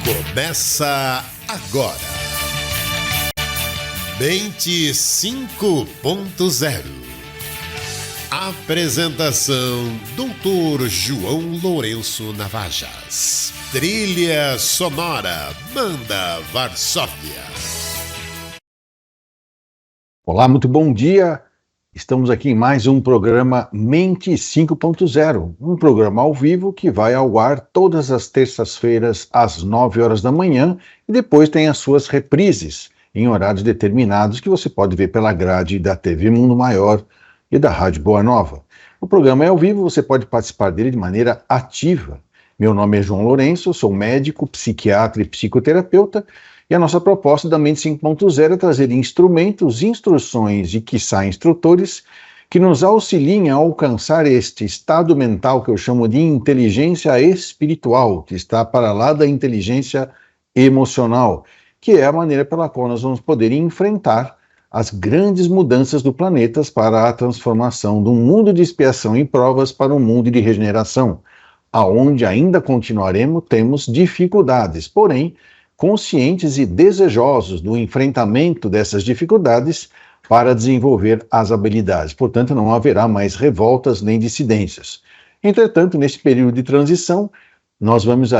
Começa agora. Mente 5.0. Apresentação: Dr. João Lourenço Navajas. Trilha sonora: Banda Varsóvia. Olá, muito bom dia. Estamos aqui em mais um programa Mente 5.0, um programa ao vivo que vai ao ar todas as terças-feiras às 9 horas da manhã e depois tem as suas reprises em horários determinados que você pode ver pela grade da TV Mundo Maior e da Rádio Boa Nova. O programa é ao vivo, você pode participar dele de maneira ativa. Meu nome é João Lourenço, sou médico, psiquiatra e psicoterapeuta. E a nossa proposta da Mente 5.0 é trazer instrumentos, instruções e, quiçá, instrutores que nos auxiliem a alcançar este estado mental que eu chamo de inteligência espiritual, que está para lá da inteligência emocional, que é a maneira pela qual nós vamos poder enfrentar as grandes mudanças do planeta para a transformação de um mundo de expiação e provas para um mundo de regeneração, aonde ainda temos dificuldades, porém, conscientes e desejosos do enfrentamento dessas dificuldades para desenvolver as habilidades. Portanto, não haverá mais revoltas nem dissidências. Entretanto, nesse período de transição, nós vemos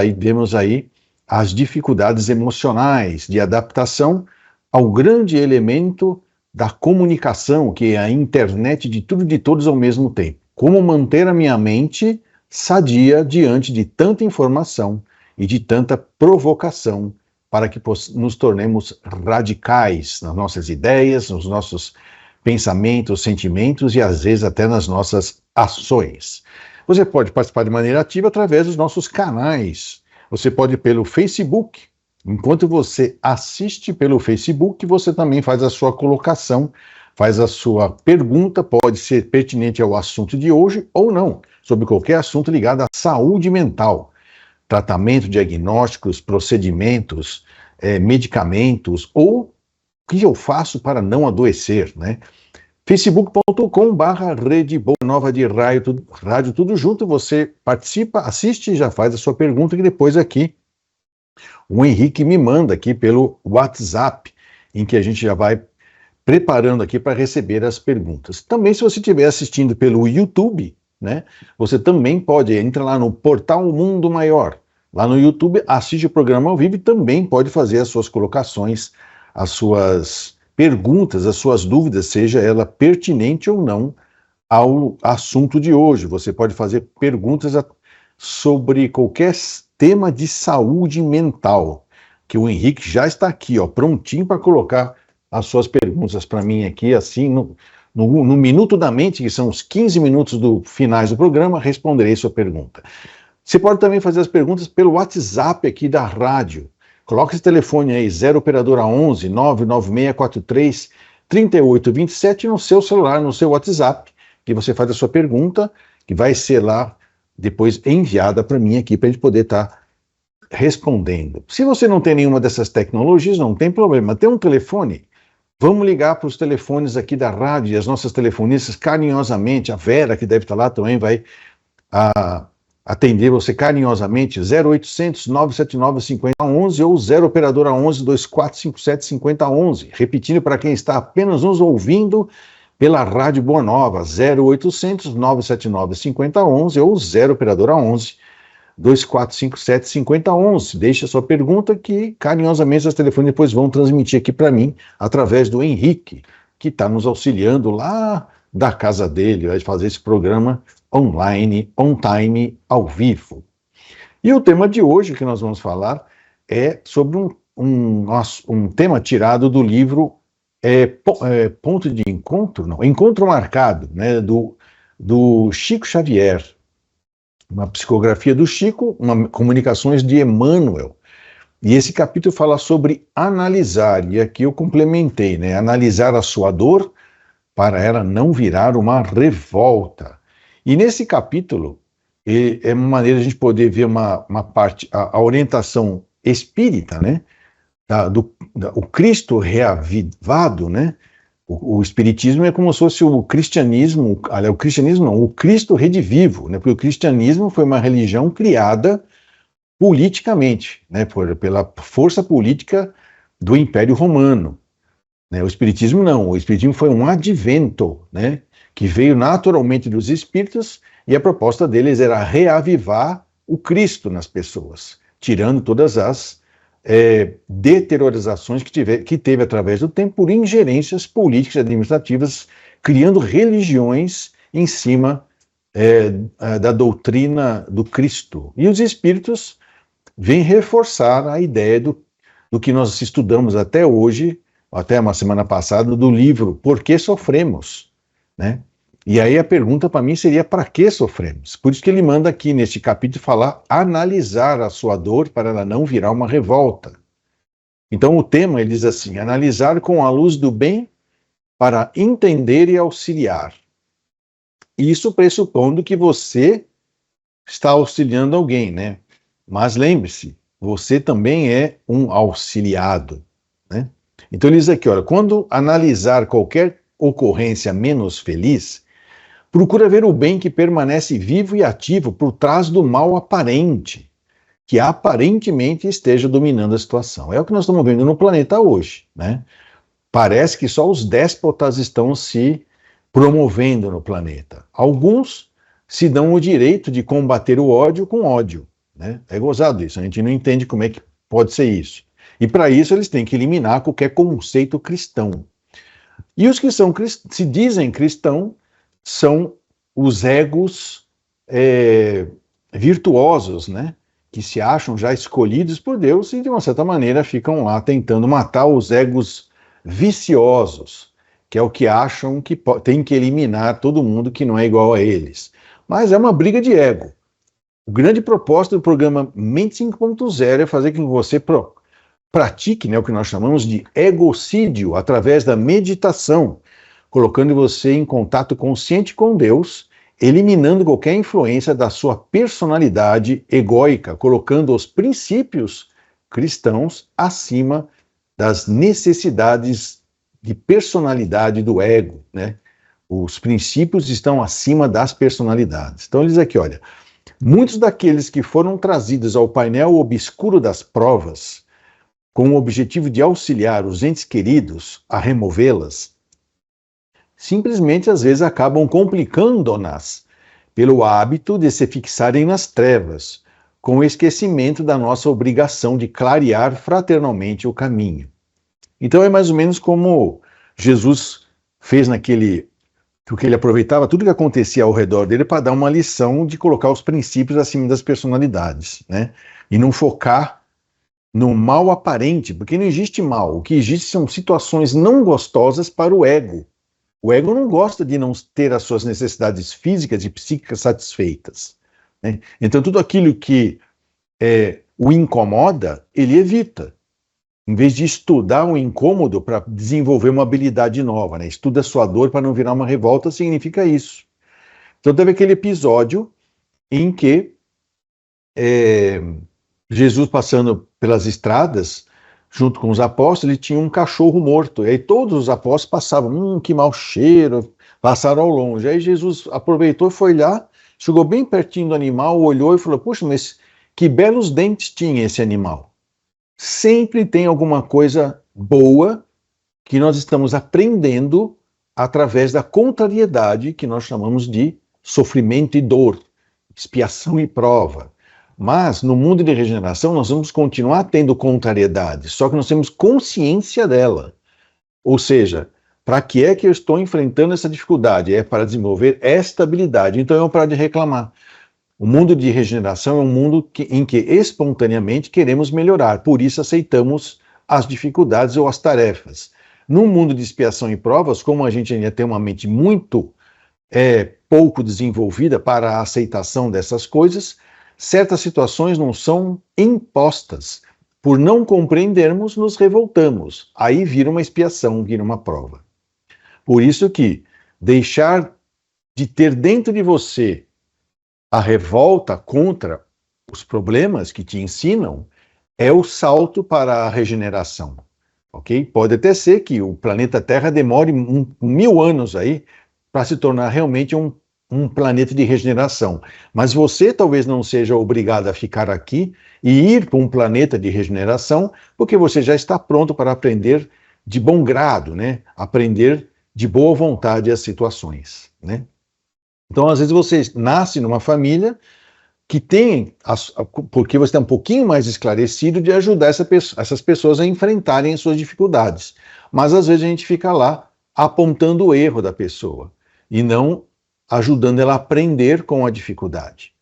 aí as dificuldades emocionais de adaptação ao grande elemento da comunicação, que é a internet de tudo e de todos ao mesmo tempo. Como manter a minha mente sadia diante de tanta informação e de tanta provocação, para que nos tornemos radicais nas nossas ideias, nos nossos pensamentos, sentimentos e às vezes até nas nossas ações. Você pode participar de maneira ativa através dos nossos canais. Você pode ir pelo Facebook. Enquanto você assiste pelo Facebook, você também faz a sua colocação, faz a sua pergunta, pode ser pertinente ao assunto de hoje ou não, sobre qualquer assunto ligado à saúde mental. Tratamento, diagnósticos, procedimentos, medicamentos, ou o que eu faço para não adoecer, né? facebook.com/Rede Boa Nova de Rádio Tudo Junto, você participa, assiste e já faz a sua pergunta, que depois aqui o Henrique me manda aqui pelo WhatsApp, em que a gente já vai preparando aqui para receber as perguntas. Também, se você estiver assistindo pelo YouTube, né, você também pode entrar lá no Portal Mundo Maior. Lá no YouTube, assiste o programa ao vivo e também pode fazer as suas colocações, as suas perguntas, as suas dúvidas, seja ela pertinente ou não ao assunto de hoje. Você pode fazer perguntas sobre qualquer tema de saúde mental, que o Henrique já está aqui, ó, prontinho para colocar as suas perguntas para mim aqui, assim, no Minuto da Mente, que são os 15 minutos finais do programa, responderei sua pergunta. Você pode também fazer as perguntas pelo WhatsApp aqui da rádio. Coloque esse telefone aí, 0 operadora 11 99643 3827 no seu celular, no seu WhatsApp, que você faz a sua pergunta, que vai ser lá depois enviada para mim aqui, para a gente poder estar respondendo. Se você não tem nenhuma dessas tecnologias, não tem problema. Tem um telefone? Vamos ligar para os telefones aqui da rádio, e as nossas telefonistas carinhosamente, a Vera, que deve estar lá também, vai atender você carinhosamente, 0800 979 5011 ou 0 operadora 11 2457 5011. Repetindo para quem está apenas nos ouvindo pela Rádio Boa Nova, 0800 979 5011 ou 0 operadora 11 2457 5011. Deixe a sua pergunta que carinhosamente os telefones depois vão transmitir aqui para mim através do Henrique, que está nos auxiliando lá da casa dele, vai fazer esse programa online, on time, ao vivo. E o tema de hoje que nós vamos falar é sobre um tema tirado do livro Ponto de Encontro, não, Encontro Marcado, né, do Chico Xavier, uma psicografia do Chico, comunicações de Emmanuel. E esse capítulo fala sobre analisar, e aqui eu complementei, né, analisar a sua dor para ela não virar uma revolta. E nesse capítulo, é uma maneira de a gente poder ver uma parte, a orientação espírita, né? O Cristo reavivado, né? O Espiritismo é como se fosse o cristianismo, o cristianismo não, o Cristo redivivo, né? Porque o cristianismo foi uma religião criada politicamente, né, pela força política do Império Romano. Né? O Espiritismo não, o Espiritismo foi um advento, né, que veio naturalmente dos espíritos, e a proposta deles era reavivar o Cristo nas pessoas, tirando todas as deteriorizações que teve através do tempo por ingerências políticas e administrativas, criando religiões em cima da doutrina do Cristo. E os espíritos vêm reforçar a ideia do que nós estudamos até hoje, até uma semana passada, do livro Por que Sofremos? Né? E aí a pergunta para mim seria: para que sofremos? Por isso que ele manda aqui neste capítulo falar, analisar a sua dor para ela não virar uma revolta. Então o tema, ele diz assim: analisar com a luz do bem para entender e auxiliar. Isso pressupondo que você está auxiliando alguém, né? Mas lembre-se, você também é um auxiliado, né? Então ele diz aqui, olha, quando analisar qualquer ocorrência menos feliz, procura ver o bem que permanece vivo e ativo por trás do mal aparente, que aparentemente esteja dominando a situação. É o que nós estamos vendo no planeta hoje, né? Parece que só os déspotas estão se promovendo no planeta. Alguns se dão o direito de combater o ódio com ódio, né? É gozado isso, a gente não entende como é que pode ser isso. E para isso eles têm que eliminar qualquer conceito cristão. E os que se dizem cristãos são os egos virtuosos, né? Que se acham já escolhidos por Deus e de uma certa maneira ficam lá tentando matar os egos viciosos, que é o que acham que tem que eliminar todo mundo que não é igual a eles. Mas é uma briga de ego. O grande propósito do programa Mente 5.0 é fazer com que você pratique, né, o que nós chamamos de egocídio através da meditação, colocando você em contato consciente com Deus, eliminando qualquer influência da sua personalidade egóica, colocando os princípios cristãos acima das necessidades de personalidade do ego, né? Os princípios estão acima das personalidades. Então ele diz aqui, olha, muitos daqueles que foram trazidos ao painel obscuro das provas, com o objetivo de auxiliar os entes queridos a removê-las, simplesmente às vezes acabam complicando-nas pelo hábito de se fixarem nas trevas, com o esquecimento da nossa obrigação de clarear fraternalmente o caminho. Então é mais ou menos como Jesus fez que ele aproveitava tudo que acontecia ao redor dele para dar uma lição de colocar os princípios acima das personalidades, né? E não focar no mal aparente, porque não existe mal. O que existe são situações não gostosas para o ego. O ego não gosta de não ter as suas necessidades físicas e psíquicas satisfeitas, né? Então tudo aquilo que o incomoda, ele evita. Em vez de estudar um incômodo para desenvolver uma habilidade nova, né? Estuda a sua dor para não virar uma revolta, significa isso. Então teve aquele episódio em que Jesus passando pelas estradas, junto com os apóstolos, ele tinha um cachorro morto. E aí todos os apóstolos passavam, que mau cheiro, passaram ao longe. Aí Jesus aproveitou e foi lá, chegou bem pertinho do animal, olhou e falou, puxa, mas que belos dentes tinha esse animal. Sempre tem alguma coisa boa que nós estamos aprendendo através da contrariedade que nós chamamos de sofrimento e dor, expiação e prova. Mas no mundo de regeneração nós vamos continuar tendo contrariedade, só que nós temos consciência dela. Ou seja, para que é que eu estou enfrentando essa dificuldade? É para desenvolver esta habilidade. Então eu vou parar de reclamar. O mundo de regeneração é um mundo em que espontaneamente queremos melhorar, por isso aceitamos as dificuldades ou as tarefas. No mundo de expiação e provas, como a gente ainda tem uma mente muito pouco desenvolvida para a aceitação dessas coisas, certas situações não são impostas. Por não compreendermos, nos revoltamos. Aí vira uma expiação, vira uma prova. Por isso que deixar de ter dentro de você a revolta contra os problemas que te ensinam é o salto para a regeneração, ok? Pode até ser que o planeta Terra demore 1000 anos aí para se tornar realmente um um planeta de regeneração. Mas você talvez não seja obrigado a ficar aqui e ir para um planeta de regeneração, porque você já está pronto para aprender de bom grado, né? Aprender de boa vontade as situações, né? Então, às vezes você nasce numa família que tem, porque você está um pouquinho mais esclarecido de ajudar essas pessoas a enfrentarem as suas dificuldades. Mas às vezes a gente fica lá apontando o erro da pessoa e não ajudando ela a aprender com a dificuldade.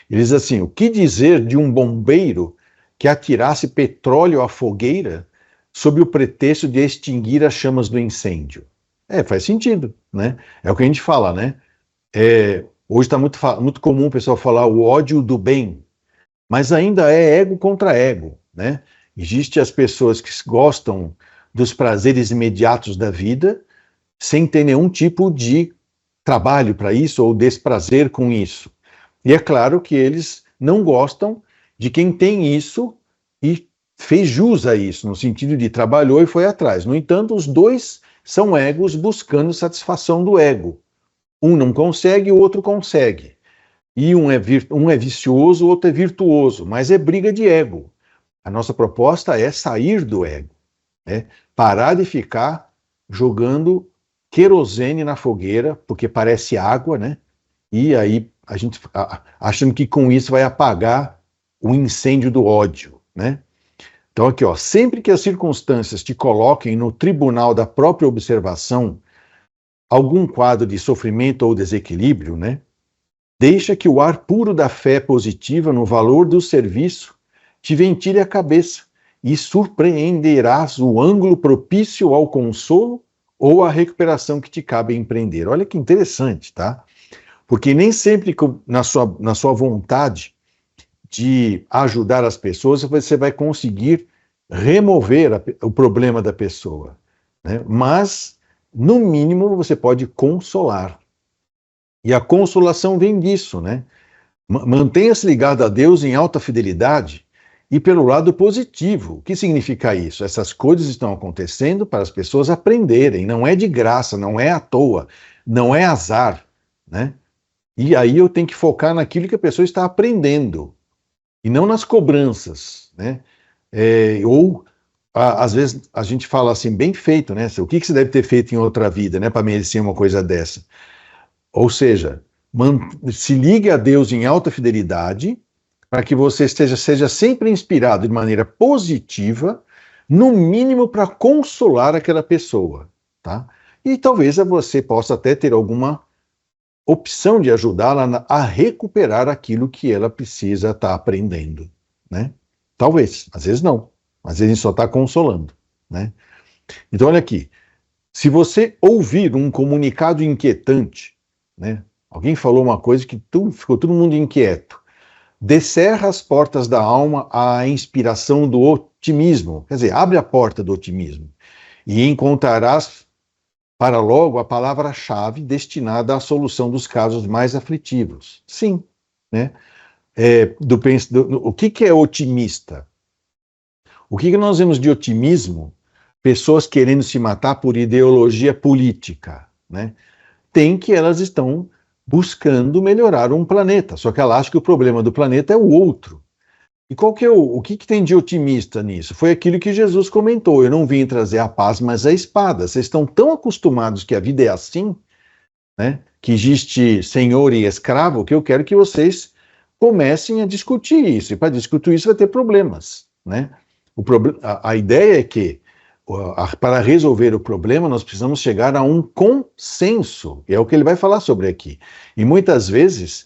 Ele diz assim: o que dizer de um bombeiro que atirasse petróleo à fogueira sob o pretexto de extinguir as chamas do incêndio? Faz sentido, né? É o que a gente fala, né? Hoje está muito comum o pessoal falar o ódio do bem, mas ainda é ego contra ego, né? Existem as pessoas que gostam dos prazeres imediatos da vida, sem ter nenhum tipo de trabalho para isso ou desprazer com isso. E é claro que eles não gostam de quem tem isso e fez jus a isso, no sentido de trabalhou e foi atrás. No entanto, os dois são egos buscando satisfação do ego. Um não consegue, o outro consegue. E um é vicioso, o outro é virtuoso, mas é briga de ego. A nossa proposta é sair do ego, né? Parar de ficar jogando querosene na fogueira, porque parece água, né? E aí a gente achando que com isso vai apagar o incêndio do ódio, né? Então aqui, ó, sempre que as circunstâncias te coloquem no tribunal da própria observação algum quadro de sofrimento ou desequilíbrio, né? Deixa que o ar puro da fé positiva no valor do serviço te ventile a cabeça e surpreenderás o ângulo propício ao consolo ou à recuperação que te cabe empreender. Olha que interessante, tá? Porque nem sempre na sua vontade de ajudar as pessoas você vai conseguir remover o problema da pessoa, né? Mas no mínimo, você pode consolar. E a consolação vem disso, né? Mantenha-se ligado a Deus em alta fidelidade e pelo lado positivo. O que significa isso? Essas coisas estão acontecendo para as pessoas aprenderem. Não é de graça, não é à toa, não é azar, né? E aí eu tenho que focar naquilo que a pessoa está aprendendo e não nas cobranças, né? Às vezes a gente fala assim, bem feito, né? O que você deve ter feito em outra vida, né, para merecer uma coisa dessa? Ou seja, se ligue a Deus em alta fidelidade, para que você seja sempre inspirado de maneira positiva, no mínimo para consolar aquela pessoa, tá? E talvez você possa até ter alguma opção de ajudá-la a recuperar aquilo que ela precisa estar aprendendo, né? Talvez, às vezes não. Às vezes a gente só está consolando, né? Então, olha aqui. Se você ouvir um comunicado inquietante, né? Alguém falou uma coisa que ficou todo mundo inquieto. Descerra as portas da alma à inspiração do otimismo. Quer dizer, abre a porta do otimismo e encontrarás para logo a palavra-chave destinada à solução dos casos mais aflitivos. Sim, né? O que é otimista? O que nós vemos de otimismo? Pessoas querendo se matar por ideologia política, né? Tem que elas estão buscando melhorar um planeta, só que ela acha que o problema do planeta é o outro. E qual que é o que tem de otimista nisso? Foi aquilo que Jesus comentou: eu não vim trazer a paz, mas a espada. Vocês estão tão acostumados que a vida é assim, né? Que existe senhor e escravo, que eu quero que vocês comecem a discutir isso. E para discutir isso vai ter problemas, né? A ideia é que, para resolver o problema, nós precisamos chegar a um consenso, e é o que ele vai falar sobre aqui. E muitas vezes,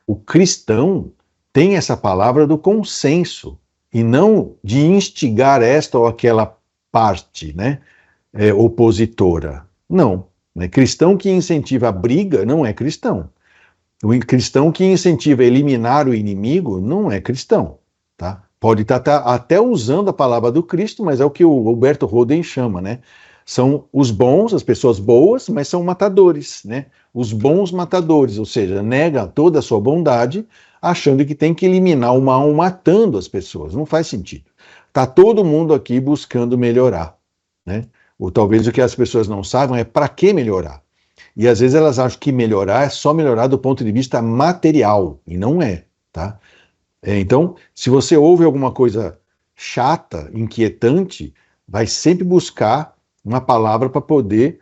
o cristão tem essa palavra do consenso, e não de instigar esta ou aquela parte, né, opositora. Não. Né? Cristão que incentiva a briga não é cristão. O cristão que incentiva a eliminar o inimigo não é cristão, tá? Pode estar até usando a palavra do Cristo, mas é o que o Alberto Roden chama, né? São os bons, as pessoas boas, mas são matadores, né? Os bons matadores, ou seja, nega toda a sua bondade, achando que tem que eliminar o mal matando as pessoas. Não faz sentido. Está todo mundo aqui buscando melhorar, né? Ou talvez o que as pessoas não saibam é para que melhorar. E às vezes elas acham que melhorar é só melhorar do ponto de vista material, e não é, tá? Então, se você ouve alguma coisa chata, inquietante, vai sempre buscar uma palavra para poder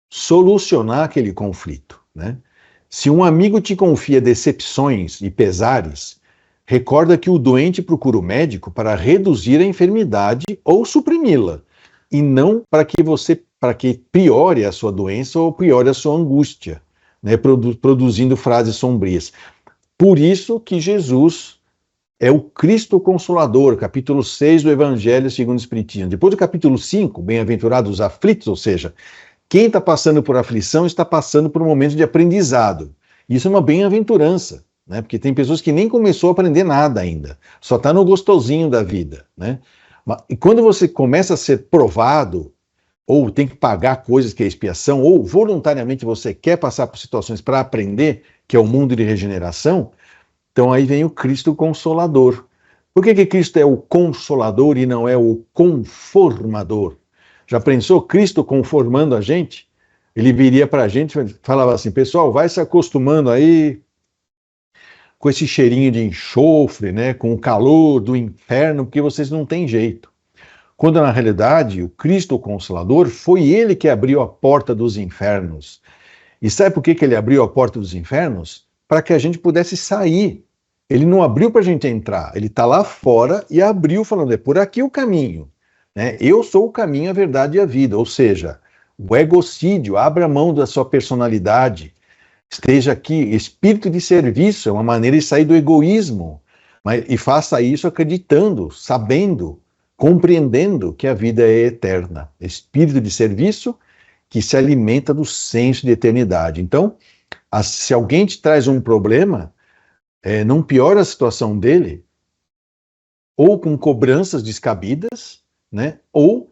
solucionar aquele conflito, né? Se um amigo te confia decepções e pesares, recorda que o doente procura o médico para reduzir a enfermidade ou suprimi-la, e não para que piore a sua doença ou piore a sua angústia, né? Produzindo frases sombrias. Por isso que Jesus é o Cristo Consolador, capítulo 6 do Evangelho segundo o Espiritismo. Depois do capítulo 5, bem-aventurados os aflitos, ou seja, quem está passando por aflição está passando por um momento de aprendizado. Isso é uma bem-aventurança, né? Porque tem pessoas que nem começou a aprender nada ainda, só está no gostosinho da vida, né? E quando você começa a ser provado, ou tem que pagar coisas que é expiação, ou voluntariamente você quer passar por situações para aprender, que é o mundo de regeneração, então aí vem o Cristo Consolador. Por que Cristo é o Consolador e não é o Conformador? Já pensou Cristo conformando a gente? Ele viria para a gente e falava assim, pessoal, vai se acostumando aí com esse cheirinho de enxofre, né, com o calor do inferno, porque vocês não têm jeito. Quando na realidade o Cristo Consolador foi ele que abriu a porta dos infernos. E sabe por que ele abriu a porta dos infernos? Para que a gente pudesse sair. Ele não abriu para a gente entrar, ele está lá fora e abriu falando, é por aqui o caminho. Né? Eu sou o caminho, a verdade e a vida, ou seja, o egocídio, abra mão da sua personalidade, esteja aqui, espírito de serviço, é uma maneira de sair do egoísmo, e faça isso acreditando, sabendo, compreendendo que a vida é eterna, espírito de serviço que se alimenta do senso de eternidade. Então, se alguém te traz um problema, não piora a situação dele, ou com cobranças descabidas, né? Ou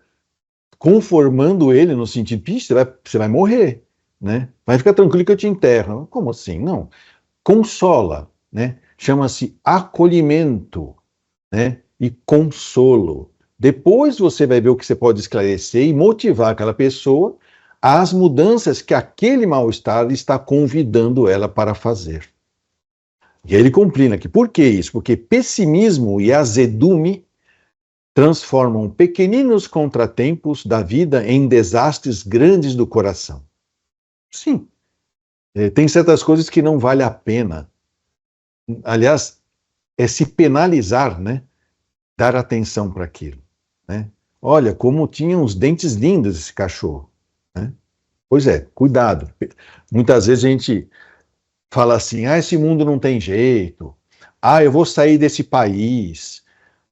conformando ele no sentido, você vai morrer, né? Vai ficar tranquilo que eu te enterro. Como assim? Não. Consola, né? Chama-se acolhimento, né? E consolo. Depois você vai ver o que você pode esclarecer e motivar aquela pessoa às mudanças que aquele mal-estar está convidando ela para fazer. E aí ele compreende aqui. Por que isso? Porque pessimismo e azedume transformam pequeninos contratempos da vida em desastres grandes do coração. Sim, tem certas coisas que não vale a pena. Aliás, é se penalizar, né? Dar atenção para aquilo. Né? Olha, como tinha uns dentes lindos esse cachorro. Né? Pois é, cuidado. Muitas vezes a gente fala assim, esse mundo não tem jeito. Eu vou sair desse país.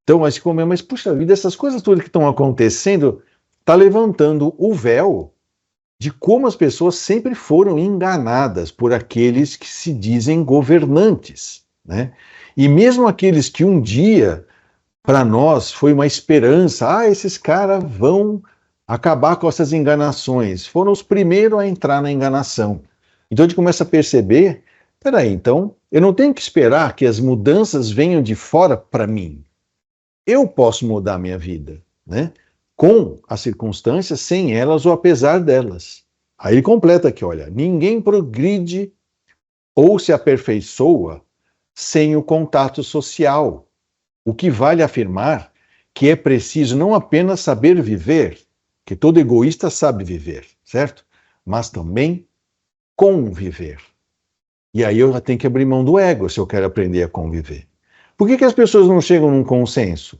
Então, mas puxa vida, essas coisas todas que estão acontecendo está levantando o véu de como as pessoas sempre foram enganadas por aqueles que se dizem governantes, né? E mesmo aqueles que um dia, para nós, foi uma esperança, esses caras vão acabar com essas enganações, foram os primeiros a entrar na enganação. Então a gente começa a perceber, peraí, então eu não tenho que esperar que as mudanças venham de fora para mim. Eu posso mudar a minha vida, né? Com as circunstâncias, sem elas ou apesar delas. Aí ele completa aqui, olha, ninguém progride ou se aperfeiçoa sem o contato social, o que vale afirmar que é preciso não apenas saber viver, que todo egoísta sabe viver, certo? Mas também conviver. E aí eu já tenho que abrir mão do ego se eu quero aprender a conviver. Por que as pessoas não chegam num consenso?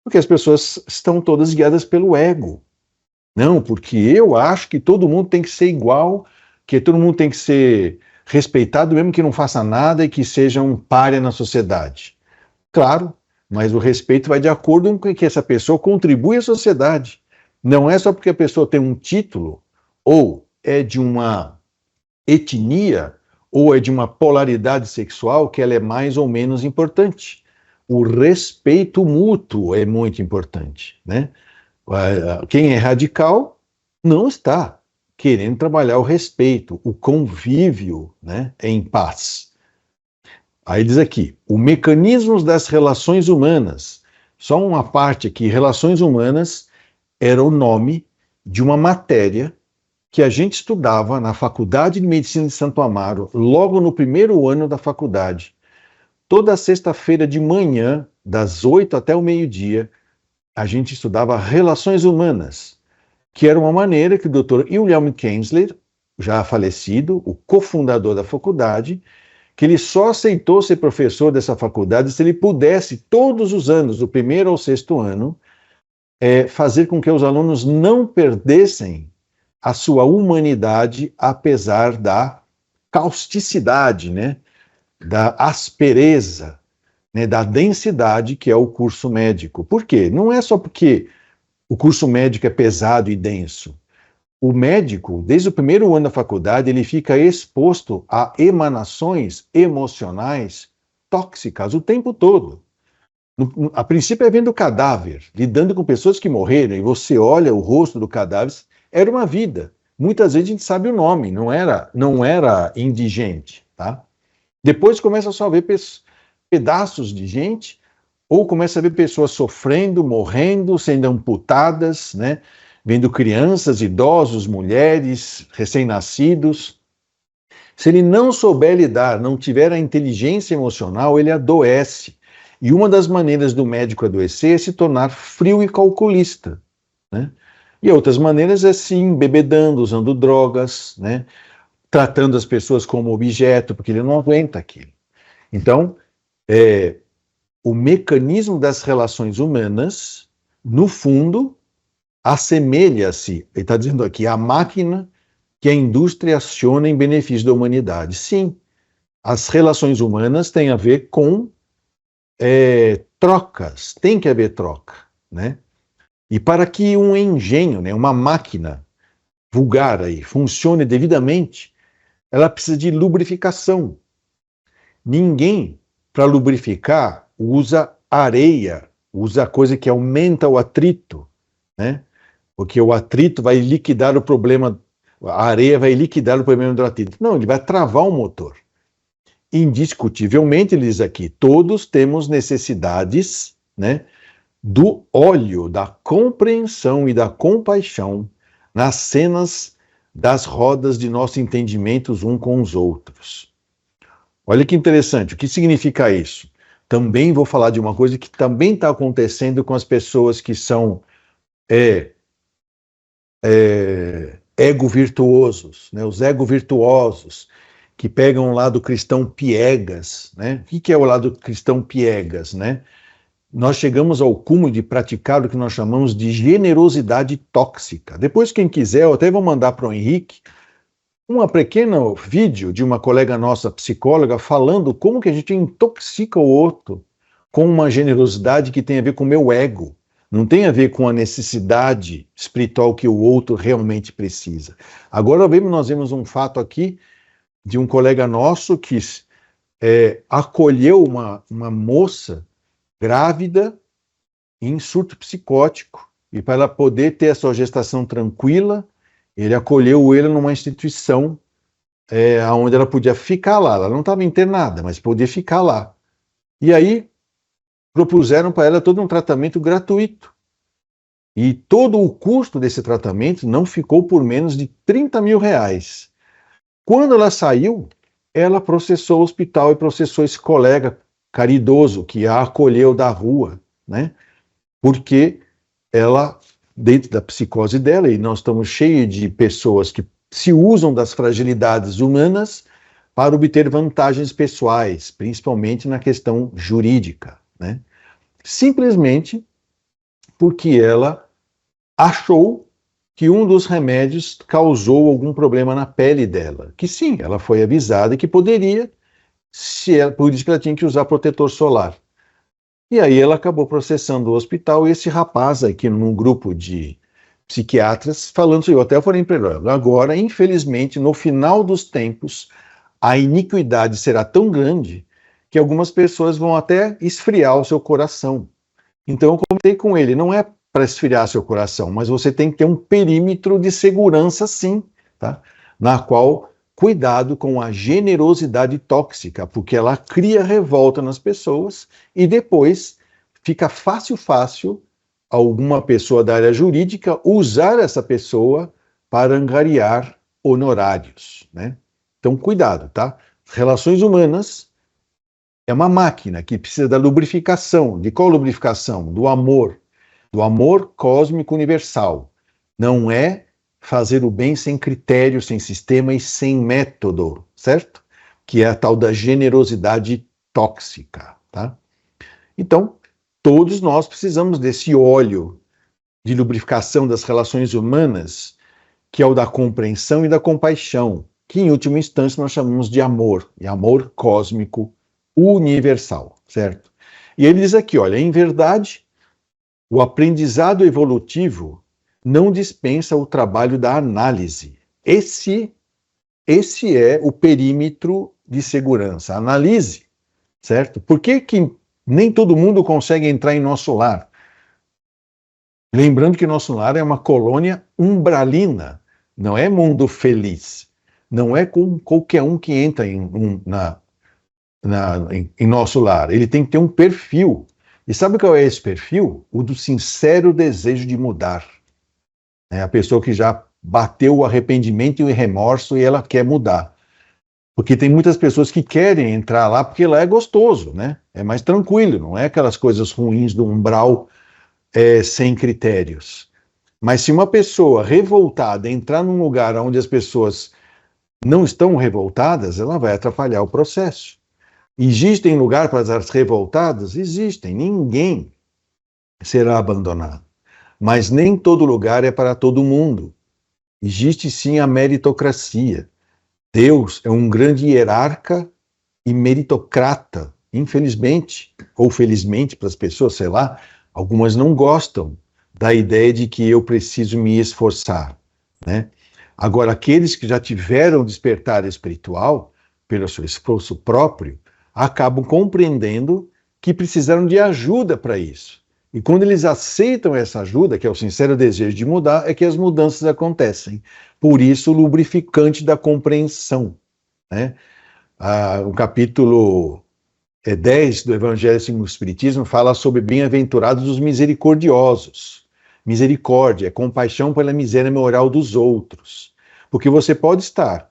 Porque as pessoas estão todas guiadas pelo ego. Não, porque eu acho que todo mundo tem que ser igual, que todo mundo tem que ser respeitado, mesmo que não faça nada e que seja um pária na sociedade. Claro, mas o respeito vai de acordo com que essa pessoa contribui à sociedade. Não é só porque a pessoa tem um título, ou é de uma etnia, ou é de uma polaridade sexual que ela é mais ou menos importante. O respeito mútuo é muito importante, né? Quem é radical não está querendo trabalhar o respeito, o convívio, né, em paz. Aí diz aqui, o mecanismo das relações humanas. Só uma parte aqui, relações humanas era o nome de uma matéria que a gente estudava na Faculdade de Medicina de Santo Amaro, logo no primeiro ano da faculdade. Toda sexta-feira de manhã, das 8 até o meio-dia, a gente estudava relações humanas, que era uma maneira que o Dr. William Kinsler, já falecido, o cofundador da faculdade, que ele só aceitou ser professor dessa faculdade se ele pudesse, todos os anos, do primeiro ao sexto ano, fazer com que os alunos não perdessem a sua humanidade, apesar da causticidade, né, da aspereza, né, da densidade que é o curso médico. Por quê? Não é só porque o curso médico é pesado e denso. O médico, desde o primeiro ano da faculdade, ele fica exposto a emanações emocionais tóxicas o tempo todo. A princípio é vendo o cadáver, lidando com pessoas que morreram, e você olha o rosto do cadáver, era uma vida. Muitas vezes a gente sabe o nome, não era indigente, tá? Depois começa só a ver pedaços de gente, ou começa a ver pessoas sofrendo, morrendo, sendo amputadas, né? Vendo crianças, idosos, mulheres, recém-nascidos. Se ele não souber lidar, não tiver a inteligência emocional, ele adoece. E uma das maneiras do médico adoecer é se tornar frio e calculista, né? E outras maneiras é sim, bebedando, usando drogas, né? Tratando as pessoas como objeto, porque ele não aguenta aquilo. Então, o mecanismo das relações humanas, no fundo, assemelha-se, ele está dizendo aqui, a máquina que a indústria aciona em benefício da humanidade. Sim, as relações humanas têm a ver com trocas, tem que haver troca, né? E para que um engenho, né, uma máquina vulgar aí, funcione devidamente, ela precisa de lubrificação. Ninguém, para lubrificar, usa areia, usa coisa que aumenta o atrito, né? Porque o atrito vai liquidar o problema, a areia vai liquidar o problema do atrito. Não, ele vai travar o motor. Indiscutivelmente, ele diz aqui, todos temos necessidades, né, do óleo, da compreensão e da compaixão nas cenas das rodas de nossos entendimentos um com os outros. Olha que interessante, o que significa isso? Também vou falar de uma coisa que também está acontecendo com as pessoas que são ego-virtuosos, né? Os ego-virtuosos, que pegam o lado cristão piegas, né? O que é o lado cristão piegas, né? Nós chegamos ao cúmulo de praticar o que nós chamamos de generosidade tóxica. Depois, quem quiser, eu até vou mandar para o Henrique um pequeno vídeo de uma colega nossa, psicóloga, falando como que a gente intoxica o outro com uma generosidade que tem a ver com o meu ego. Não tem a ver com a necessidade espiritual que o outro realmente precisa. Agora nós vemos um fato aqui de um colega nosso que acolheu uma moça grávida em surto psicótico, e para ela poder ter a sua gestação tranquila, ele acolheu ela numa instituição onde ela podia ficar lá. Ela não estava internada, mas podia ficar lá. E aí propuseram para ela todo um tratamento gratuito. E todo o custo desse tratamento não ficou por menos de R$30 mil. Quando ela saiu, ela processou o hospital e processou esse colega caridoso que a acolheu da rua, né? Porque ela, dentro da psicose dela, e nós estamos cheios de pessoas que se usam das fragilidades humanas para obter vantagens pessoais, principalmente na questão jurídica, né? Simplesmente porque ela achou que um dos remédios causou algum problema na pele dela, que sim, ela foi avisada que poderia, por isso que ela tinha que usar protetor solar. E aí ela acabou processando o hospital, e esse rapaz aqui num grupo de psiquiatras falando sobre o hotel, eu falei para ele, agora, infelizmente, no final dos tempos, a iniquidade será tão grande que algumas pessoas vão até esfriar o seu coração. Então eu comentei com ele, não é para esfriar seu coração, mas você tem que ter um perímetro de segurança sim, tá? Na qual, cuidado com a generosidade tóxica, porque ela cria revolta nas pessoas e depois fica fácil alguma pessoa da área jurídica usar essa pessoa para angariar honorários, né? Então, cuidado, tá? Relações humanas é uma máquina que precisa da lubrificação. De qual lubrificação? Do amor cósmico universal. Não é fazer o bem sem critério, sem sistema e sem método, certo? Que é a tal da generosidade tóxica, tá? Então, todos nós precisamos desse óleo de lubrificação das relações humanas, que é o da compreensão e da compaixão, que em última instância nós chamamos de amor, e amor cósmico universal, certo? E ele diz aqui, olha, em verdade, o aprendizado evolutivo não dispensa o trabalho da análise. Esse é o perímetro de segurança. Analise, certo? Por que nem todo mundo consegue entrar em nosso lar? Lembrando que nosso lar é uma colônia umbralina, não é mundo feliz. Não é com qualquer um que entra em nosso lar. Ele tem que ter um perfil. E sabe qual é esse perfil? O do sincero desejo de mudar. É a pessoa que já bateu o arrependimento e o remorso e ela quer mudar. Porque tem muitas pessoas que querem entrar lá porque lá é gostoso, né? É mais tranquilo, não é aquelas coisas ruins do umbral sem critérios. Mas se uma pessoa revoltada entrar num lugar onde as pessoas não estão revoltadas, ela vai atrapalhar o processo. Existem lugar para as revoltadas? Existem. Ninguém será abandonado. Mas nem todo lugar é para todo mundo. Existe sim a meritocracia. Deus é um grande hierarca e meritocrata. Infelizmente, ou felizmente para as pessoas, sei lá, algumas não gostam da ideia de que eu preciso me esforçar, né? Agora, aqueles que já tiveram despertar espiritual, pelo seu esforço próprio, acabam compreendendo que precisaram de ajuda para isso. E quando eles aceitam essa ajuda, que é o sincero desejo de mudar, é que as mudanças acontecem. Por isso, o lubrificante da compreensão, né? O capítulo 10 do Evangelho segundo o Espiritismo fala sobre bem-aventurados os misericordiosos. Misericórdia é compaixão pela miséria moral dos outros. Porque você pode estar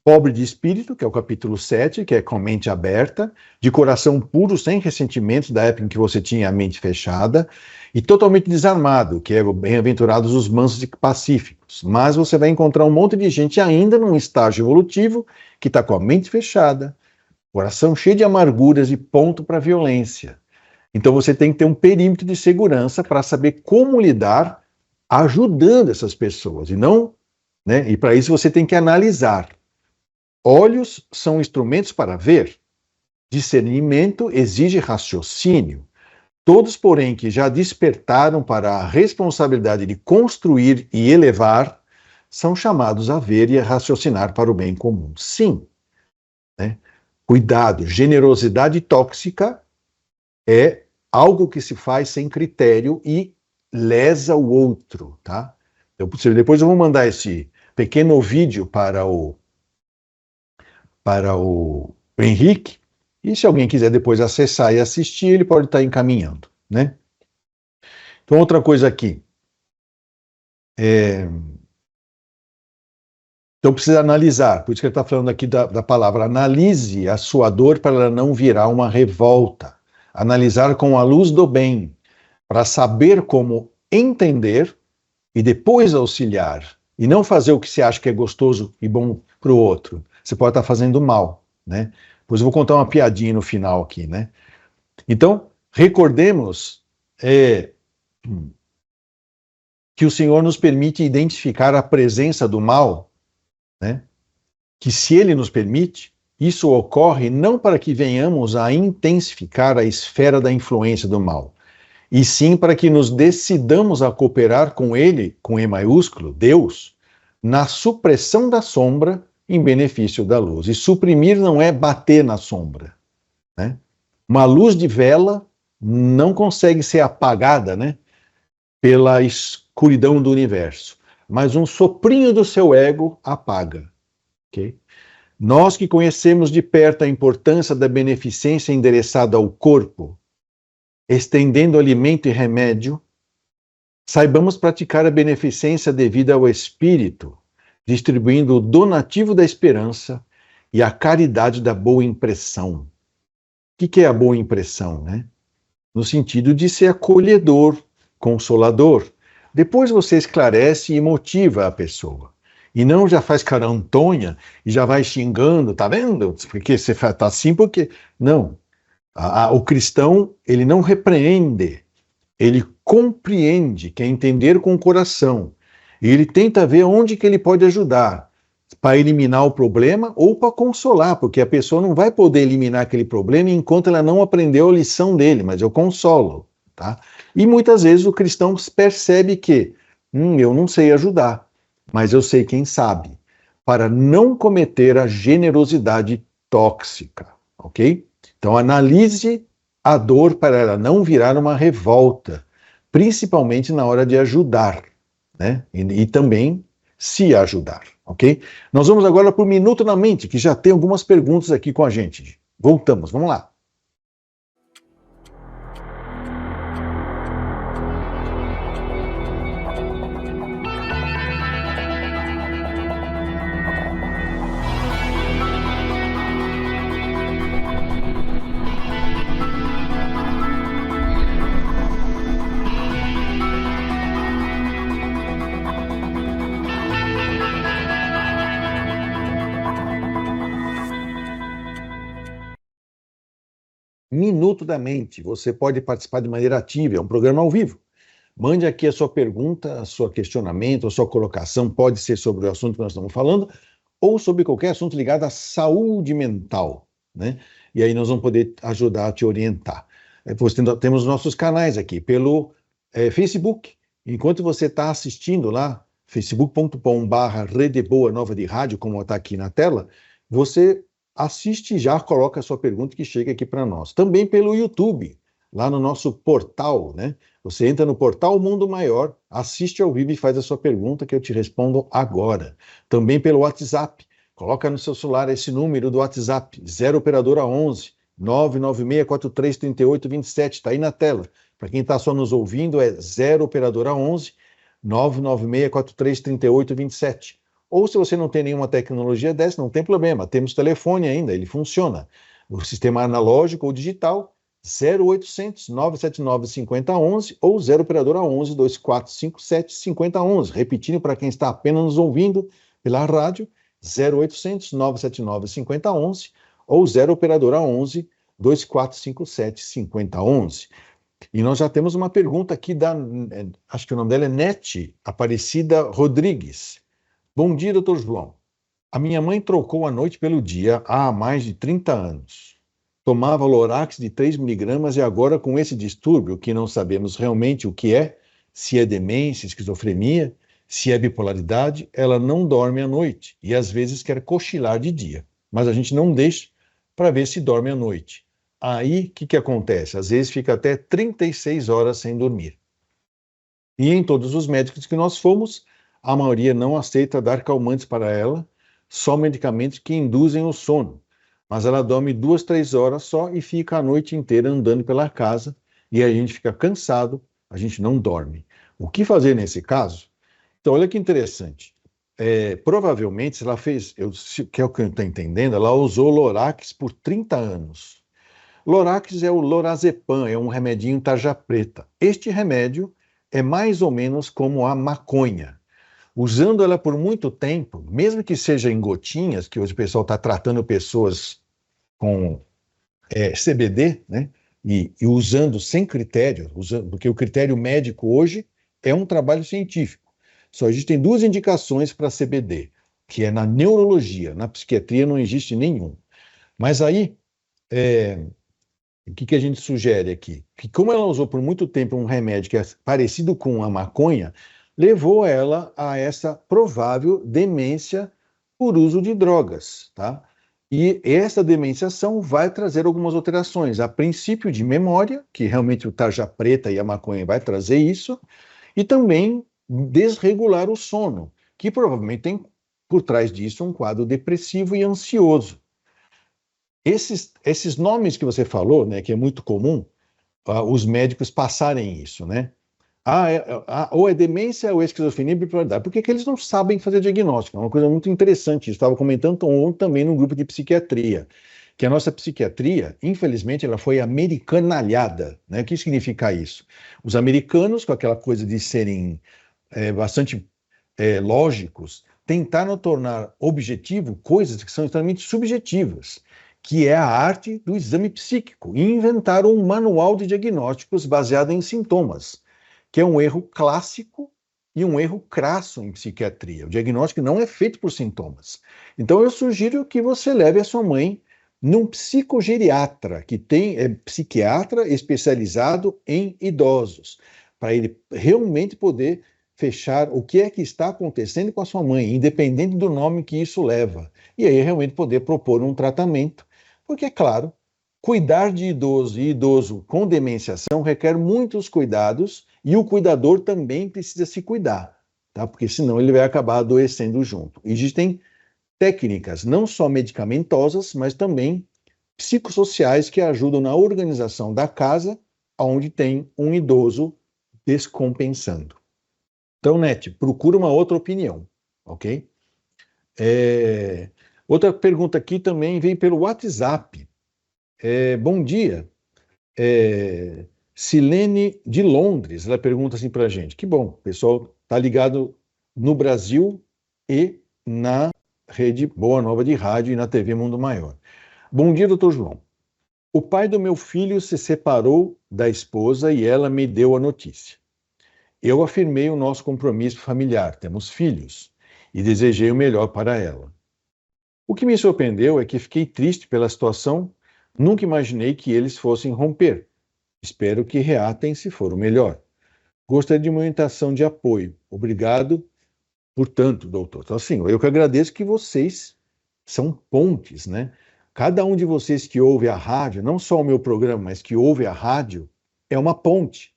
pobre de espírito, que é o capítulo 7, que é com mente aberta, de coração puro, sem ressentimentos da época em que você tinha a mente fechada, e totalmente desarmado, que é bem-aventurados os mansos e pacíficos. Mas você vai encontrar um monte de gente ainda num estágio evolutivo que está com a mente fechada, coração cheio de amarguras e ponto para violência. Então você tem que ter um perímetro de segurança para saber como lidar ajudando essas pessoas. E não, né? E para isso você tem que analisar. Olhos são instrumentos para ver. Discernimento exige raciocínio. Todos, porém, que já despertaram para a responsabilidade de construir e elevar, são chamados a ver e a raciocinar para o bem comum. Sim, né? Cuidado, generosidade tóxica é algo que se faz sem critério e lesa o outro, tá? Depois eu vou mandar esse pequeno vídeo para o Henrique, e se alguém quiser depois acessar e assistir, ele pode estar encaminhando, né? Então, outra coisa aqui. Então, precisa analisar, por isso que ele está falando aqui da palavra, analise a sua dor para ela não virar uma revolta. Analisar com a luz do bem, para saber como entender e depois auxiliar, e não fazer o que você acha que é gostoso e bom para o outro. Você pode estar fazendo mal, né? Pois eu vou contar uma piadinha no final aqui, né? Então, recordemos que o Senhor nos permite identificar a presença do mal, né? Que se Ele nos permite, isso ocorre não para que venhamos a intensificar a esfera da influência do mal, e sim para que nos decidamos a cooperar com Ele, com E maiúsculo, Deus, na supressão da sombra em benefício da luz. E suprimir não é bater na sombra, né? Uma luz de vela não consegue ser apagada, né, pela escuridão do universo, mas um soprinho do seu ego apaga, ok? Nós que conhecemos de perto a importância da beneficência endereçada ao corpo, estendendo alimento e remédio, saibamos praticar a beneficência devida ao espírito, distribuindo o donativo da esperança e a caridade da boa impressão. O que é a boa impressão, né? No sentido de ser acolhedor, consolador. Depois você esclarece e motiva a pessoa. E não já faz cara Antônia e já vai xingando, tá vendo? Porque você tá assim, porque... Não. O cristão, ele não repreende, ele compreende, quer entender com o coração. E ele tenta ver onde que ele pode ajudar, para eliminar o problema ou para consolar, porque a pessoa não vai poder eliminar aquele problema enquanto ela não aprendeu a lição dele, mas eu consolo, tá? E muitas vezes o cristão percebe que, eu não sei ajudar, mas eu sei quem sabe, para não cometer a generosidade tóxica, ok? Então analise a dor para ela não virar uma revolta, principalmente na hora de ajudar, né? E também se ajudar, ok? Nós vamos agora para o Minuto na Mente, que já tem algumas perguntas aqui com a gente. Voltamos, vamos lá. Minuto da Mente. Você pode participar de maneira ativa, é um programa ao vivo. Mande aqui a sua pergunta, a sua questionamento, a sua colocação, pode ser sobre o assunto que nós estamos falando, ou sobre qualquer assunto ligado à saúde mental, né? E aí nós vamos poder ajudar a te orientar. Temos nossos canais aqui, pelo Facebook. Enquanto você está assistindo lá, facebook.com/Rede Boa Nova de Rádio, como está aqui na tela, você assiste e já coloca a sua pergunta que chega aqui para nós. Também pelo YouTube, lá no nosso portal, né? Você entra no portal Mundo Maior, assiste ao vivo e faz a sua pergunta que eu te respondo agora. Também pelo WhatsApp, coloca no seu celular esse número do WhatsApp, 0 operadora 11 996433827, está aí na tela. Para quem está só nos ouvindo é 0 operadora 11 996433827. Ou se você não tem nenhuma tecnologia dessa, não tem problema, temos telefone ainda, ele funciona. O sistema analógico ou digital, 0800 979 5011 ou 0 operadora 11 2457 5011. Repetindo para quem está apenas nos ouvindo pela rádio, 0800 979 5011 ou 0 operadora 11 2457 5011. E nós já temos uma pergunta aqui acho que o nome dela é Nete Aparecida Rodrigues. Bom dia, doutor João. A minha mãe trocou a noite pelo dia há mais de 30 anos. Tomava Lorax de 3 miligramas e agora com esse distúrbio, que não sabemos realmente o que é, se é demência, esquizofrenia, se é bipolaridade, ela não dorme à noite e às vezes quer cochilar de dia. Mas a gente não deixa para ver se dorme à noite. Aí, o que acontece? Às vezes fica até 36 horas sem dormir. E em todos os médicos que nós fomos, a maioria não aceita dar calmantes para ela, só medicamentos que induzem o sono. Mas ela dorme 2, 3 horas só e fica a noite inteira andando pela casa e aí a gente fica cansado, a gente não dorme. O que fazer nesse caso? Então, olha que interessante. Provavelmente, se ela fez, que é o que eu estou entendendo, ela usou Lorax por 30 anos. Lorax é o lorazepam, é um remedinho tarja preta. Este remédio é mais ou menos como a maconha. Usando ela por muito tempo, mesmo que seja em gotinhas, que hoje o pessoal está tratando pessoas com CBD, né? E usando sem critério, porque o critério médico hoje é um trabalho científico. Só existem 2 indicações para CBD, que é na neurologia, na psiquiatria não existe nenhum. Mas aí, o que a gente sugere aqui? Que como ela usou por muito tempo um remédio que é parecido com a maconha, levou ela a essa provável demência por uso de drogas, tá? E essa demenciação vai trazer algumas alterações, a princípio de memória, que realmente o tarja preta e a maconha vai trazer isso, e também desregular o sono, que provavelmente tem por trás disso um quadro depressivo e ansioso. Esses nomes que você falou, né, que é muito comum, os médicos passarem isso, né? Ou é demência ou é esquizofrenia bipolaridade. Por que eles não sabem fazer diagnóstico? É uma coisa muito interessante. Eu estava comentando ontem também no grupo de psiquiatria, que a nossa psiquiatria, infelizmente, ela foi americanalhada, né? O que significa isso? Os americanos, com aquela coisa de serem bastante lógicos, tentaram tornar objetivo coisas que são extremamente subjetivas, que é a arte do exame psíquico, e inventaram um manual de diagnósticos baseado em sintomas, que é um erro clássico e um erro crasso em psiquiatria. O diagnóstico não é feito por sintomas. Então eu sugiro que você leve a sua mãe num psicogeriatra, que é psiquiatra especializado em idosos, para ele realmente poder fechar o que é que está acontecendo com a sua mãe, independente do nome que isso leva. E aí realmente poder propor um tratamento, porque, é claro, cuidar de idoso e idoso com demênciação requer muitos cuidados e o cuidador também precisa se cuidar, tá? Porque senão ele vai acabar adoecendo junto. Existem técnicas, não só medicamentosas, mas também psicossociais que ajudam na organização da casa onde tem um idoso descompensando. Então, Nete, procura uma outra opinião, ok? Outra pergunta aqui também veio pelo WhatsApp. Bom dia. Silene de Londres, ela pergunta assim para a gente. Que bom, o pessoal está ligado no Brasil e na rede Boa Nova de Rádio e na TV Mundo Maior. Bom dia, doutor João. O pai do meu filho se separou da esposa e ela me deu a notícia. Eu afirmei o nosso compromisso familiar, temos filhos, e desejei o melhor para ela. O que me surpreendeu é que fiquei triste pela situação, nunca imaginei que eles fossem romper. Espero que reatem se for o melhor. Gostaria de uma orientação de apoio. Obrigado por tanto, doutor. Então, assim, eu que agradeço que vocês são pontes, né? Cada um de vocês que ouve a rádio, não só o meu programa, mas que ouve a rádio, é uma ponte.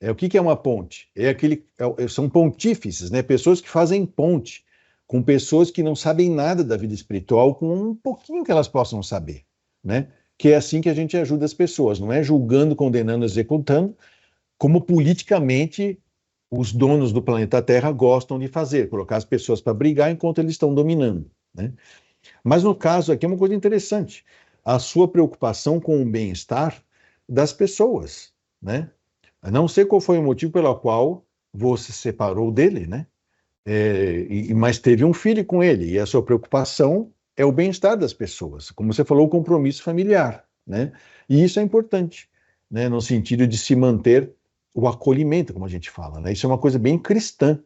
O que é uma ponte? São pontífices, né? Pessoas que fazem ponte com pessoas que não sabem nada da vida espiritual, com um pouquinho que elas possam saber, né? Que é assim que a gente ajuda as pessoas, não é julgando, condenando, executando, como politicamente os donos do planeta Terra gostam de fazer, colocar as pessoas para brigar enquanto eles estão dominando, né? Mas no caso aqui é uma coisa interessante, a sua preocupação com o bem-estar das pessoas, né? Não sei qual foi o motivo pelo qual você se separou dele, né? Mas teve um filho com ele, e a sua preocupação é o bem-estar das pessoas. Como você falou, o compromisso familiar, né? E isso é importante, né? No sentido de se manter o acolhimento, como a gente fala, né? Isso é uma coisa bem cristã,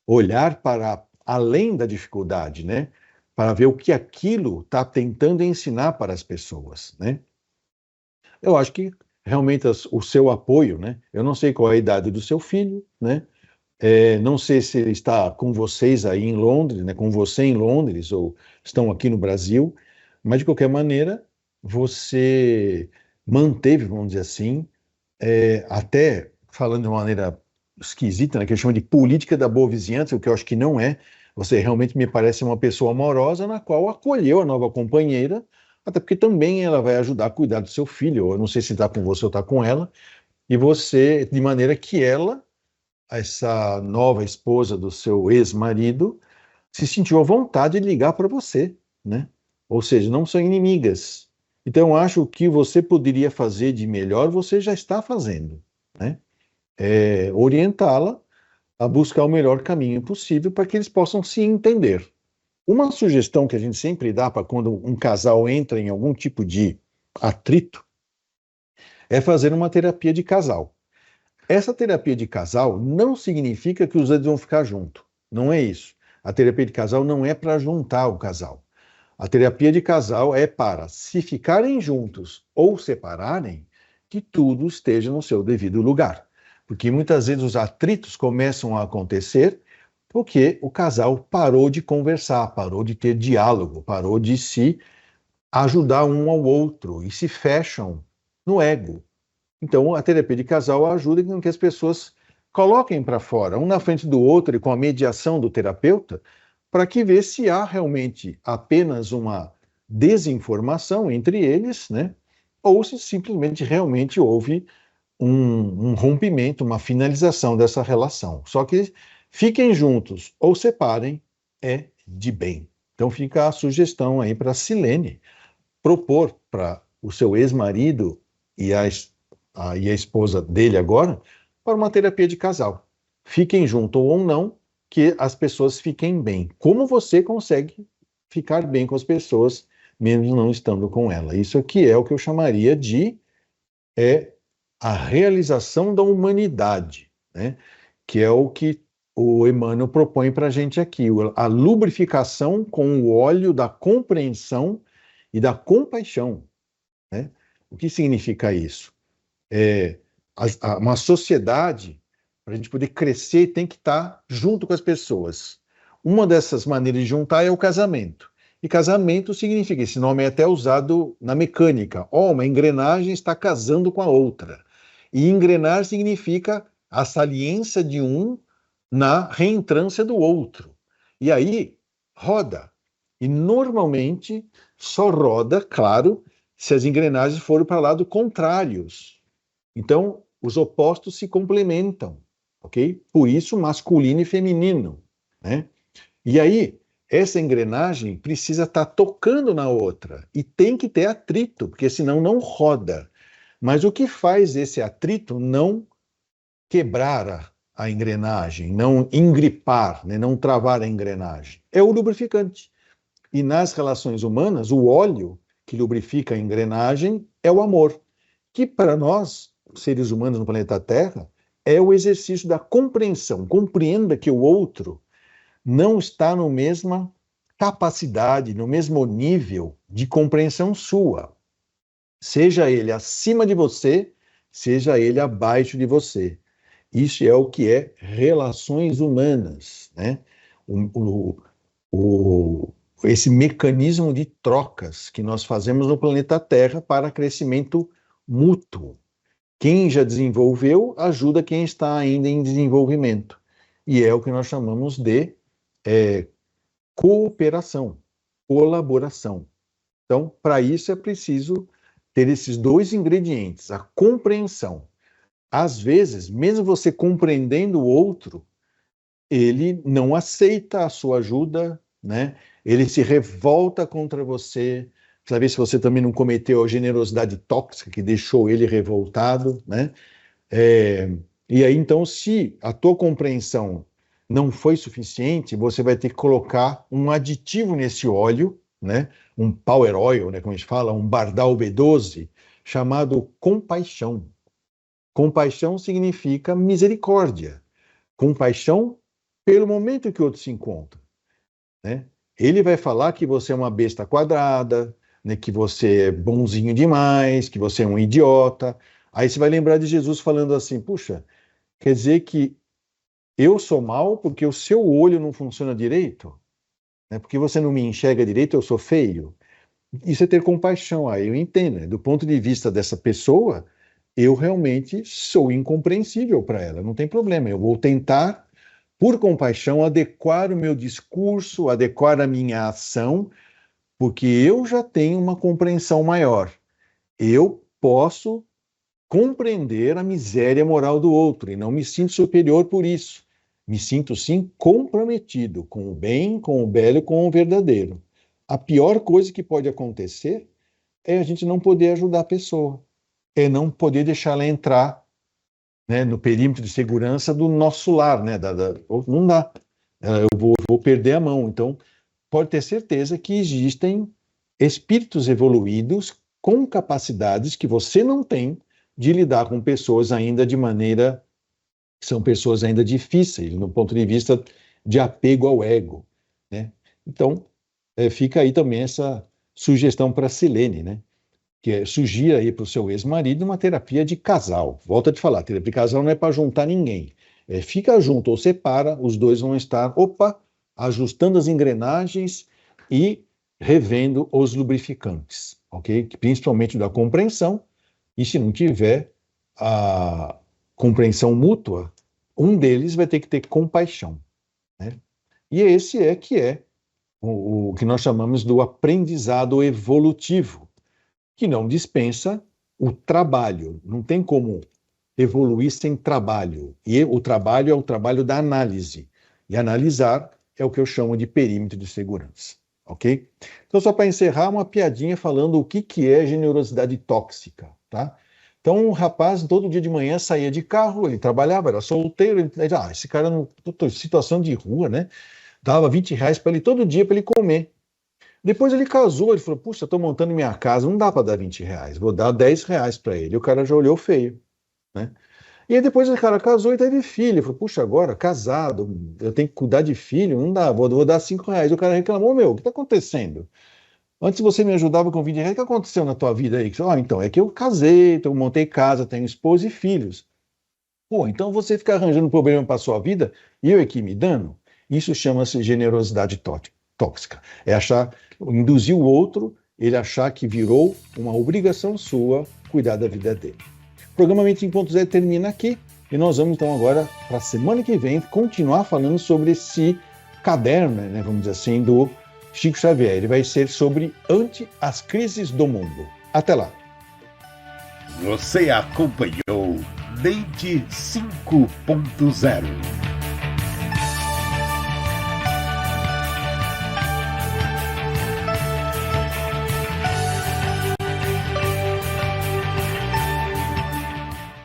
olhar para além da dificuldade, né? Para ver o que aquilo está tentando ensinar para as pessoas, né? Eu acho que realmente o seu apoio, né? Eu não sei qual é a idade do seu filho, né? Não sei se ele está com vocês aí em Londres, né? Com você em Londres ou estão aqui no Brasil, mas de qualquer maneira você manteve, vamos dizer assim, até falando de uma maneira esquisita, né? Que eles chamam de política da boa vizinhança, o que eu acho que não é. Você realmente me parece uma pessoa amorosa na qual acolheu a nova companheira, até porque também ela vai ajudar a cuidar do seu filho. Eu não sei se está com você ou está com ela, e você, de maneira que ela, essa nova esposa do seu ex-marido, se sentiu à vontade de ligar para você, né? Ou seja, não são inimigas. Então, eu acho que o que você poderia fazer de melhor, você já está fazendo, né? Orientá-la a buscar o melhor caminho possível para que eles possam se entender. Uma sugestão que a gente sempre dá para quando um casal entra em algum tipo de atrito é fazer uma terapia de casal. Essa terapia de casal não significa que os dois vão ficar juntos. Não é isso. A terapia de casal não é para juntar o casal. A terapia de casal é para, se ficarem juntos ou separarem, que tudo esteja no seu devido lugar. Porque muitas vezes os atritos começam a acontecer porque o casal parou de conversar, parou de ter diálogo, parou de se ajudar um ao outro e se fecham no ego. Então, a terapia de casal ajuda com que as pessoas coloquem para fora, um na frente do outro e com a mediação do terapeuta, para que vê se há realmente apenas uma desinformação entre eles, né? Ou se simplesmente realmente houve um rompimento, uma finalização dessa relação. Só que fiquem juntos ou separem é de bem. Então fica a sugestão aí para Silene propor para o seu ex-marido e a esposa dele agora para uma terapia de casal. Fiquem juntos ou não, que as pessoas fiquem bem. Como você consegue ficar bem com as pessoas, mesmo não estando com ela? Isso aqui é o que eu chamaria de a realização da humanidade, né? Que é o que o Emmanuel propõe para a gente aqui, a lubrificação com o óleo da compreensão e da compaixão, né? O que significa isso? Uma sociedade, para a gente poder crescer, tem que estar junto com as pessoas. Uma dessas maneiras de juntar é o casamento. E casamento significa, esse nome é até usado na mecânica. Uma engrenagem está casando com a outra. E engrenar significa a saliência de um na reentrância do outro. E aí, roda. E normalmente só roda, claro, se as engrenagens forem para lados contrários. Então, os opostos se complementam, ok? Por isso, masculino e feminino, né? E aí, essa engrenagem precisa estar tocando na outra e tem que ter atrito, porque senão não roda. Mas o que faz esse atrito não quebrar a engrenagem, não engripar, né, não travar a engrenagem? É o lubrificante. E nas relações humanas, o óleo que lubrifica a engrenagem é o amor, que para nós, seres humanos no planeta Terra, é o exercício da compreensão. Compreenda que o outro não está na mesma capacidade, no mesmo nível de compreensão sua. Seja ele acima de você, seja ele abaixo de você. Isso é o que é relações humanas, né? Esse mecanismo de trocas que nós fazemos no planeta Terra para crescimento mútuo. Quem já desenvolveu ajuda quem está ainda em desenvolvimento. E é o que nós chamamos de cooperação, colaboração. Então, para isso é preciso ter esses dois ingredientes, a compreensão. Às vezes, mesmo você compreendendo o outro, ele não aceita a sua ajuda, né? Ele se revolta contra você, para ver se você também não cometeu a generosidade tóxica que deixou ele revoltado, né? E aí, então, se a tua compreensão não foi suficiente, você vai ter que colocar um aditivo nesse óleo, né? Um power oil, né? Como a gente fala, um Bardal B12, chamado compaixão. Compaixão significa misericórdia. Compaixão pelo momento que o outro se encontra, né? Ele vai falar que você é uma besta quadrada, né, que você é bonzinho demais, que você é um idiota. Aí você vai lembrar de Jesus falando assim, puxa, quer dizer que eu sou mal porque o seu olho não funciona direito? Né? Porque você não me enxerga direito, eu sou feio? Isso é ter compaixão. Aí eu entendo, né? Do ponto de vista dessa pessoa, eu realmente sou incompreensível para ela, não tem problema. Eu vou tentar, por compaixão, adequar o meu discurso, adequar a minha ação, porque eu já tenho uma compreensão maior. Eu posso compreender a miséria moral do outro e não me sinto superior por isso. Me sinto, sim, comprometido com o bem, com o belo e com o verdadeiro. A pior coisa que pode acontecer é a gente não poder ajudar a pessoa, é não poder deixar ela entrar, né, no perímetro de segurança do nosso lar, né? Não dá. Eu vou perder a mão. Então, pode ter certeza que existem espíritos evoluídos com capacidades que você não tem de lidar com pessoas ainda de maneira que são pessoas ainda difíceis, no ponto de vista de apego ao ego, né? Então, fica aí também essa sugestão para a Silene, né? Que é sugira aí para o seu ex-marido uma terapia de casal. Volto a te falar, terapia de casal não é para juntar ninguém. Fica junto ou separa, os dois vão estar, ajustando as engrenagens e revendo os lubrificantes, ok? Principalmente da compreensão, e se não tiver a compreensão mútua, um deles vai ter que ter compaixão, né? E esse que é o que nós chamamos do aprendizado evolutivo, que não dispensa o trabalho. Não tem como evoluir sem trabalho. E o trabalho é o trabalho da análise. E analisar é o que eu chamo de perímetro de segurança. Ok? Então, só para encerrar, uma piadinha falando o que é generosidade tóxica. Tá? Então, um rapaz, todo dia de manhã, saía de carro, ele trabalhava, era solteiro, ele dizia, esse cara não tô em situação de rua, né? Dava R$20 para ele todo dia para ele comer. Depois ele casou, ele falou, puxa, estou montando minha casa, não dá para dar R$20, vou dar R$10 para ele. E o cara já olhou feio, né? E aí depois o cara casou e teve filho. Ele falou, puxa, agora, casado, eu tenho que cuidar de filho, não dá, vou dar R$5. E o cara reclamou, meu, o que está acontecendo? Antes você me ajudava com R$20, o que aconteceu na tua vida aí? Então, é que eu casei, então eu montei casa, tenho esposa e filhos. Pô, então você fica arranjando problema para a sua vida e eu aqui me dando? Isso chama-se generosidade tóxica. É induzir o outro, ele achar que virou uma obrigação sua cuidar da vida dele. O programa Mente 5.0 termina aqui e nós vamos então agora, para a semana que vem, continuar falando sobre esse caderno, né, vamos dizer assim, do Chico Xavier. Ele vai ser sobre ante as crises do mundo. Até lá. Você acompanhou Mente 5.0.